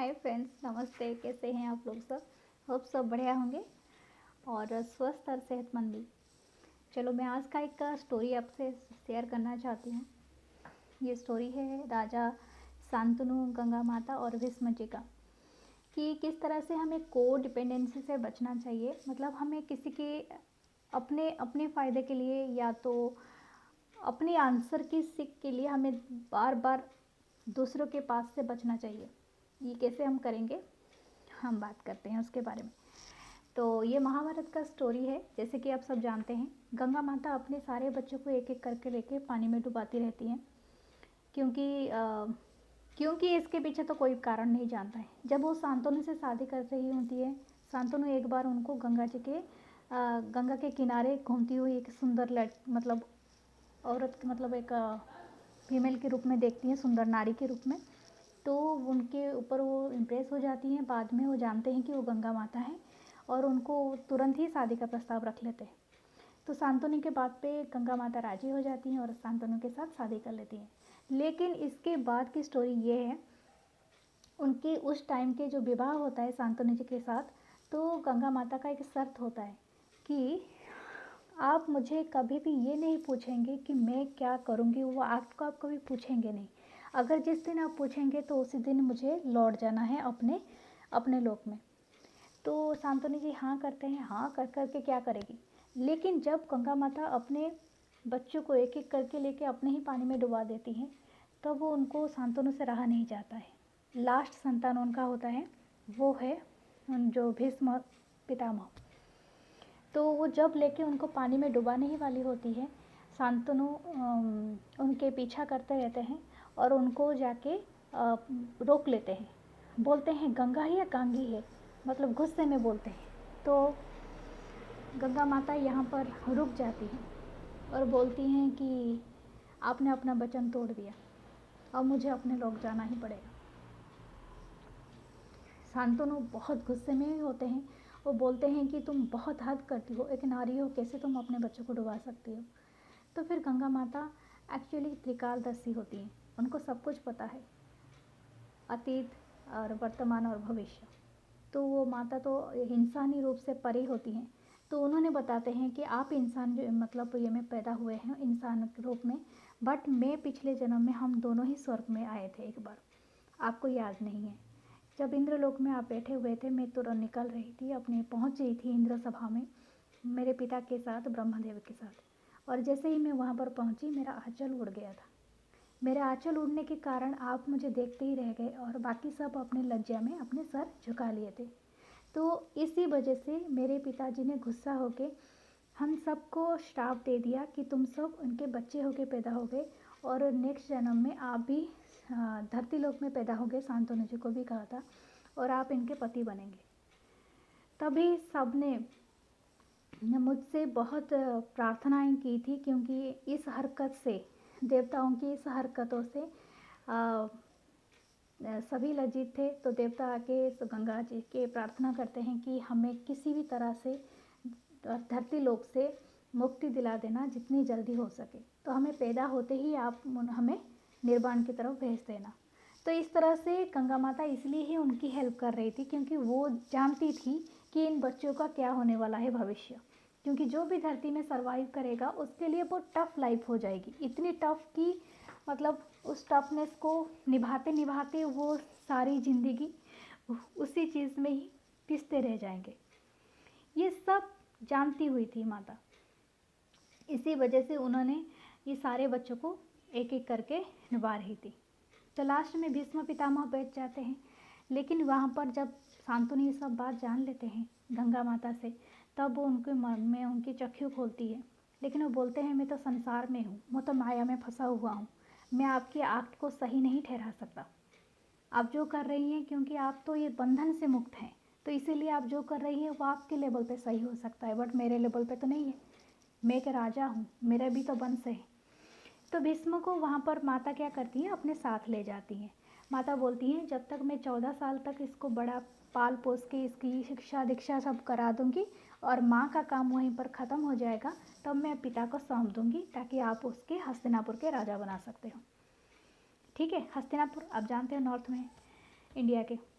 Hi friends, नमस्ते। कैसे हैं आप लोग सब? होप सब बढ़िया होंगे और स्वस्थ और सेहतमंद भी। चलो, मैं आज का एक स्टोरी आपसे शेयर करना चाहती हूँ। ये स्टोरी है राजा शांतनु, गंगा माता और भीष्म जी का, कि किस तरह से हमें को डिपेंडेंसी से बचना चाहिए। मतलब हमें किसी के अपने अपने फ़ायदे के लिए या तो अपनी आंसर की सीख के लिए हमें बार बार दूसरों के पास से बचना चाहिए। ये कैसे हम करेंगे, हम बात करते हैं उसके बारे में। तो ये महाभारत का स्टोरी है। जैसे कि आप सब जानते हैं, गंगा माता अपने सारे बच्चों को एक एक करके लेके पानी में डुबाती रहती हैं, क्योंकि इसके पीछे तो कोई कारण नहीं जानता है। जब वो शांतनु से शादी कर रही होती है, शांतनु एक बार उनको गंगा के किनारे घूमती हुई एक सुंदर मतलब औरत, मतलब एक फीमेल के रूप में देखती हैं, सुंदर नारी के रूप में। तो उनके ऊपर वो इम्प्रेस हो जाती हैं। बाद में वो जानते हैं कि वो गंगा माता हैं और उनको तुरंत ही शादी का प्रस्ताव रख लेते हैं। तो शांतनु के बात पे गंगा माता राजी हो जाती हैं और शांतनु के साथ शादी कर लेती हैं। लेकिन इसके बाद की स्टोरी ये है, उनके उस टाइम के जो विवाह होता है शांतनु जी के साथ, तो गंगा माता का एक शर्त होता है कि आप मुझे कभी भी ये नहीं पूछेंगे कि मैं क्या करूँगी। वो आपको आप कभी पूछेंगे नहीं। अगर जिस दिन आप पूछेंगे तो उसी दिन मुझे लौट जाना है अपने अपने लोक में। तो शांतनु जी हाँ करते हैं। हाँ कर कर के क्या करेगी। लेकिन जब गंगा माता अपने बच्चों को एक एक करके लेके अपने ही पानी में डुबा देती हैं, तब वो उनको शांतनु से रहा नहीं जाता है। लास्ट संतान उनका होता है, वो है जो भीष्म पितामह। तो वो जब लेके उनको पानी में डुबाने ही वाली होती है, शांतनु उनके पीछा करते रहते हैं और उनको जाके रोक लेते हैं। बोलते हैं गंगा ही या गांगी है, मतलब गुस्से में बोलते हैं। तो गंगा माता यहाँ पर रुक जाती हैं और बोलती हैं कि आपने अपना वचन तोड़ दिया, अब मुझे अपने लोग जाना ही पड़ेगा। शांतनु बहुत गुस्से में होते हैं। वो बोलते हैं कि तुम बहुत हद करती हो, एक नारी हो, कैसे तुम अपने बच्चों को डुबा सकती हो। तो फिर गंगा माता एक्चुअली त्रिकालदर्शी होती हैं। उनको सब कुछ पता है, अतीत और वर्तमान और भविष्य। तो वो माता तो इंसानी रूप से परे होती हैं। तो उन्होंने बताते हैं कि आप इंसान मतलब ये में पैदा हुए हैं इंसान के रूप में, बट मैं पिछले जन्म में हम दोनों ही स्वर्ग में आए थे एक बार, आपको याद नहीं है। जब इंद्रलोक में आप बैठे हुए थे, मैं तुरंत निकल रही थी, अपने पहुंच रही थी इंद्र सभा में मेरे पिता के साथ, ब्रह्मदेव के साथ। और जैसे ही मैं वहाँ पर पहुँची, मेरा आंचल उड़ गया था। मेरे आंचल उड़ने के कारण आप मुझे देखते ही रह गए और बाकी सब अपने लज्जा में अपने सर झुका लिए थे। तो इसी वजह से मेरे पिताजी ने गुस्सा होके हम सबको श्राप दे दिया कि तुम सब उनके बच्चे होके पैदा हो गए और नेक्स्ट जन्म में आप भी धरती लोक में पैदा हो गए। शांतनु जी को भी कहा था, और आप इनके पति बनेंगे। तभी सब ने मुझसे बहुत प्रार्थनाएं की थी, क्योंकि इस हरकत से, देवताओं की इस हरकतों से सभी लज्जित थे। तो देवता आके गंगा जी के प्रार्थना करते हैं कि हमें किसी भी तरह से धरती लोक से मुक्ति दिला देना जितनी जल्दी हो सके। तो हमें पैदा होते ही आप हमें निर्वाण की तरफ भेज देना। तो इस तरह से गंगा माता इसलिए ही उनकी हेल्प कर रही थी, क्योंकि वो जानती थी कि इन बच्चों का क्या होने वाला है भविष्य। क्योंकि जो भी धरती में सर्वाइव करेगा उसके लिए बहुत टफ लाइफ हो जाएगी, इतनी टफ कि मतलब उस टफनेस को निभाते निभाते वो सारी ज़िंदगी उसी चीज़ में ही पिसते रह जाएंगे। ये सब जानती हुई थी माता। इसी वजह से उन्होंने ये सारे बच्चों को एक एक करके निभा रही थी। तो लास्ट में भीष्म पितामह बैठ जाते हैं। लेकिन वहाँ पर जब शांतनु ये सब बात जान लेते हैं गंगा माता से, तब वो उनके मन में उनकी चक्षु खोलती है। लेकिन वो बोलते हैं मैं तो संसार में हूँ, मैं तो माया में फंसा हुआ हूँ, मैं आपके एक्ट को सही नहीं ठहरा सकता। आप जो कर रही हैं, क्योंकि आप तो ये बंधन से मुक्त हैं, तो इसीलिए आप जो कर रही हैं वो आपके लेवल पे सही हो सकता है, बट मेरे लेवल पे तो नहीं है। मैं एक राजा हूँ, मेरा भी तो वंश है। तो भीष्म को वहाँ पर माता क्या करती हैं, अपने साथ ले जाती हैं। माता बोलती हैं जब तक मैं 14 साल तक इसको बड़ा पाल पोस के इसकी शिक्षा दीक्षा सब करा दूँगी और माँ का काम वहीं पर ख़त्म हो जाएगा, तब मैं पिता को सौंप दूँगी ताकि आप उसके हस्तिनापुर के राजा बना सकते हो। ठीक है, हस्तिनापुर आप जानते हो नॉर्थ में इंडिया के।